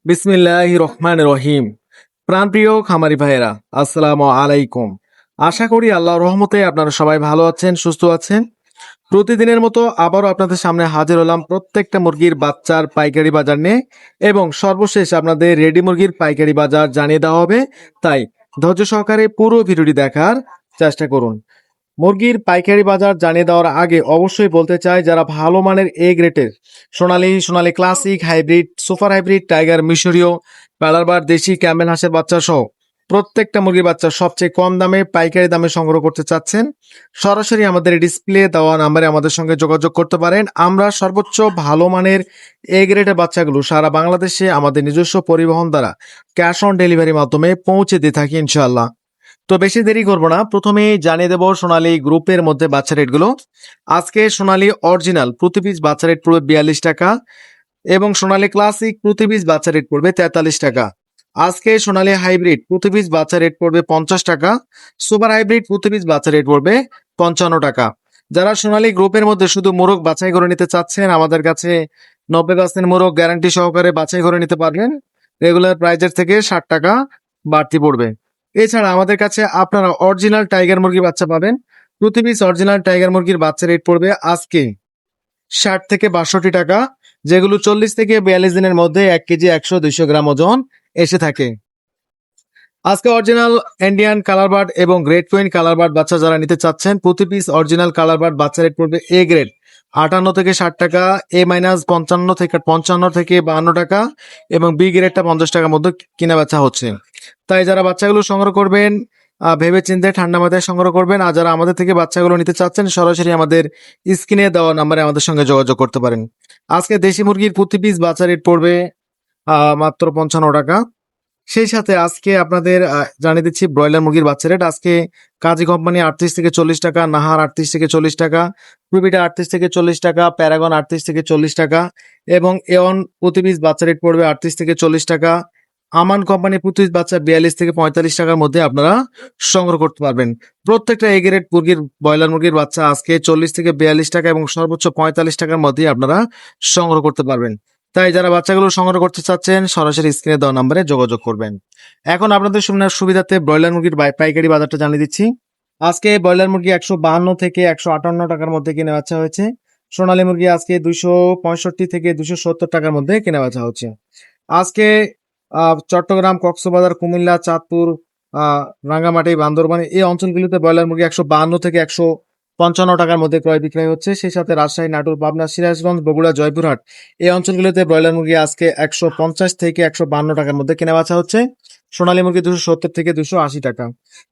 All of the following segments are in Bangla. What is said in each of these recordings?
বিসমিল্লাহির রহমানির রহিম। প্রাণপ্রিয় খামারি ভাইয়েরা, আসসালামু আলাইকুম। আশা করি আল্লাহর রহমতে আপনারা সবাই ভালো আছেন, সুস্থ আছেন। প্রতিদিনের মতো আবারও আপনাদের সামনে হাজির হলাম প্রত্যেকটা মুরগির বাচ্চার পাইকারি বাজার নিয়ে, এবং সর্বশেষ আপনাদের রেডি মুরগির পাইকারি বাজার জানিয়ে দেওয়া হবে। তাই ধৈর্য সহকারে পুরো ভিডিওটি দেখার চেষ্টা করুন। মুরগির পাইকারি বাজার জানিয়ে দেওয়ার আগে অবশ্যই বলতে চাই, যারা ভালো মানের এ গ্রেটের সোনালী classic, hybrid, super hybrid, tiger, মিশরীয়, কালারবার, দেশি ক্যামেল হাঁসের বাচ্চা সহ প্রত্যেকটা মুরগির বাচ্চা সবচেয়ে কম দামে পাইকারি দামে সংগ্রহ করতে চাচ্ছেন, সরাসরি আমাদের ডিসপ্লে দেওয়া নাম্বারে আমাদের সঙ্গে যোগাযোগ করতে পারেন। আমরা সর্বোচ্চ ভালো মানের এ গ্রেটের বাচ্চাগুলো সারা বাংলাদেশে আমাদের নিজস্ব পরিবহন দ্বারা ক্যাশ অন ডেলিভারির মাধ্যমে পৌঁছে দিয়ে থাকি ইনশাআল্লাহ। তো বেশি দেরি করবো না, প্রথমেই জানিয়ে দেবো সোনালী গ্রুপের মধ্যে বাচ্চা রেটগুলো। আজকে সোনালী অরিজিনাল প্রতি পিস বাচ্চা রেট পড়বে 42 টাকা, এবং সোনালী ক্লাসিক প্রতি পিস বাচ্চা রেট পড়বে 43 টাকা। আজকে সোনালী হাইব্রিড প্রতি পিস বাচ্চা রেট পড়বে 50 টাকা, সুপার হাইব্রিড প্রতি পিস বাচ্চা রেট পড়বে 55 টাকা। যারা সোনালী গ্রুপের মধ্যে শুধু মোরগ বাছাই করে নিতে চাচ্ছেন, আমাদের কাছে 90% মোরগ গ্যারান্টি সহকারে বাছাই করে নিতে পারবেন। রেগুলার প্রাইজের থেকে 60 টাকা বাড়তি পড়বে। এছাড়া আমাদের কাছে আপনারা অরিজিনাল টাইগার মুরগির বাচ্চা পাবেন। প্রতি পিস অরিজিনাল টাইগার মুরগির বাচ্চা রেট পড়বে আজকে 60 থেকে 62 টাকা, যেগুলো 40 থেকে 42 দিনের মধ্যে 1 কেজি 100-200 গ্রাম ওজন এসে থাকে। আজকে অরিজিনাল ইন্ডিয়ান কালারবার্ড এবং গ্রেট কুইন কালারবার্ড বাচ্চা যারা নিতে চাচ্ছেন, প্রতি পিস অরিজিনাল কালারবার্ড বাচ্চা রেট পড়বে এ গ্রেড 58 থেকে 60 টাকা, এ মাইনাস 55 থেকে 52 টাকা, এবং বি গ্রেডটা 50 টাকার মধ্যে কিনা বেচা হচ্ছে। তাই যারা বাচ্চাগুলো সংগ্রহ করবেন, ভেবে চিন্তে ঠান্ডা মাথায় সংগ্রহ করবেন। আর যারা আমাদের থেকে বাচ্চাগুলো নিতে চাচ্ছেন, সরাসরি আমাদের স্ক্রিনে দেওয়া নাম্বারে আমাদের সঙ্গে যোগাযোগ করতে পারেন। আজকে দেশি মুরগির প্রতি পিস বাচ্চা রেট পড়বে মাত্র 55 টাকা। সেই সাথে আজকে আপনাদের জানিয়ে দিচ্ছি ব্রয়লার মুরগির বাচ্চা রেট। আজকে কাজী কোম্পানি 38 থেকে 40 টাকা, নাহার 38 থেকে 40 টাকা, প্রুবিটা 38 থেকে 40 টাকা, প্যারাগন 38 থেকে 40 টাকা, এবং এওন প্রতি পিস বাচ্চা রেট পড়বে 38 থেকে 40 টাকা। আমান কোম্পানি প্রতি পিস বাচ্চা 42 থেকে 45 টাকার মধ্যে আপনারা সংগ্রহ করতে পারবেন। প্রত্যেকটা এ গ্রেড মুরগির ব্রয়লার মুরগির বাচ্চা আজকে 40 থেকে 42 টাকা এবং সর্বোচ্চ 45 টাকার মধ্যে আপনারা সংগ্রহ করতে পারবেন। তাই যারা বাচ্চাগুলো সংগ্রহ করতে চাচ্ছেন, সরাসরি স্ক্রিনে দেওয়া নম্বরে যোগাযোগ করবেন। এখন আপনাদের সুবিধাতে ব্রয়লার মুরগির পাইকারি বাজারটা জানিয়ে দিচ্ছি। আজকে ব্রয়লার মুরগি 152 থেকে 158 টাকার মধ্যে কিনে বেচা হয়েছে। সোনালী মুরগি আজকে 265 থেকে 270 টাকার মধ্যে কিনে বেচা হচ্ছে। আজকে চট্টগ্রাম, কক্সবাজার, কুমিল্লা, চাঁদপুর, রাঙ্গামাটি, বান্দরবান এই অঞ্চলগুলিতে ব্রয়লার মুরগি 152 থেকে 155 টাকার মধ্যে ক্রয় বিক্রয় হচ্ছে। সেই সাথে রাজশাহী, নাটোর, পাবনা, সিরাজগঞ্জ, বগুড়া, জয়পুরহাট এই অঞ্চলগুলোতে ব্রয়লার মুরগি আজকে 150 থেকে 152 টাকার মধ্যে কেনা বেচা হচ্ছে। সোনালী মুরগি 270 থেকে 280 টাকা।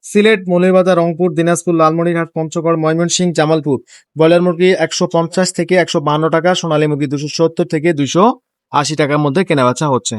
সিলেট, মৌলভীবাজার, রংপুর, দিনাজপুর, লালমনিরহাট, পঞ্চগড়, ময়মনসিংহ, জামালপুর ব্রয়লার মুরগি 150 থেকে 152 টাকা, সোনালী মুরগি 270 থেকে 280 টাকার মধ্যে কেনা বেচা হচ্ছে।